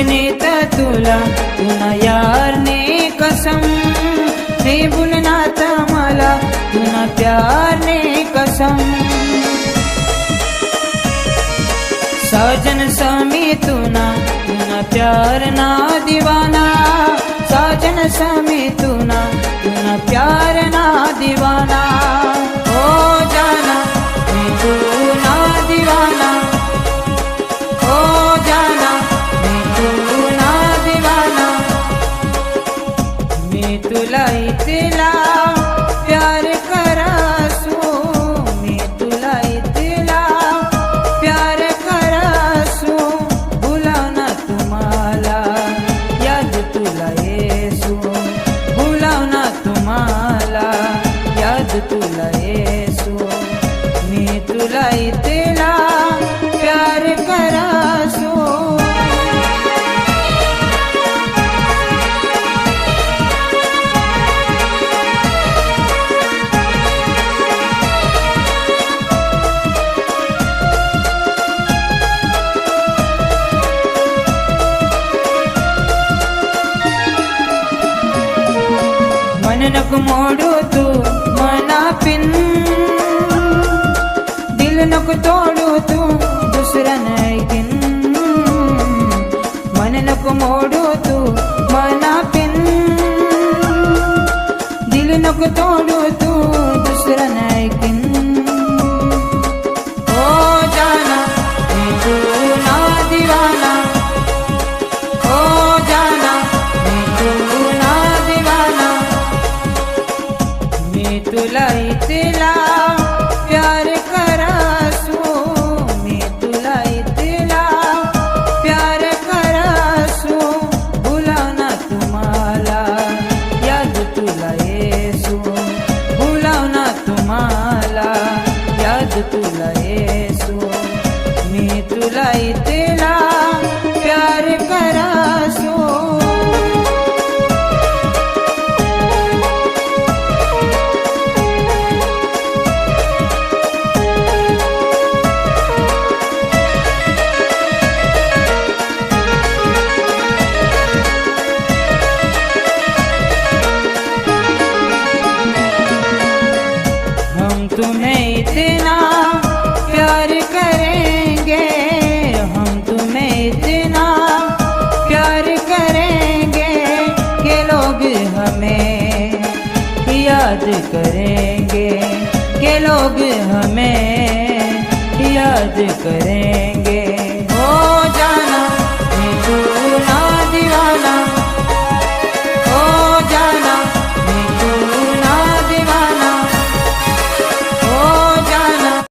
भूलनेत तुला तुना यारने कसम, हे भूलनाथ मला तुना प्यारने कसम। साजन समी तुना प्यार ना दीवाना, साजन समी तुना प्यार ना दीवाना। ओ जाना मैं तू ना दीवाना, ओ जाना मैं तू ना दीवाना। मैं तुला इतला प्यार करासू, मैं तुला इतला प्यार करासू। भुलावना तुम्हाला याद तुला येसू, भुलावना तुम्हाला याद तुला येसू। मी तुला इतला प्यार करासू। मन नको मोडू तू मना पिन, दिल नको तोडू तू दुसरा ऐकीन। मन नको मोडू तू मना पिन, दिल नको तोडू तू दुसरा ऐकीन। ओ जाना मैं तू ना दीवाना, ओ जाना मैं तू ना दीवाना। मैं तुला इतला प्यार करासू, मैं तुला इतला प्यार करासू। भुलावना तुम्हाला याद तुला येसू, भुलावना तुम्हाला याद तुला येसू। मैं तुला इतला प्यार करासू। तुम्हें इतना प्यार करेंगे, हम तुम्हें इतना प्यार करेंगे कि लोग हमें याद करेंगे, कि लोग हमें याद करेंगे।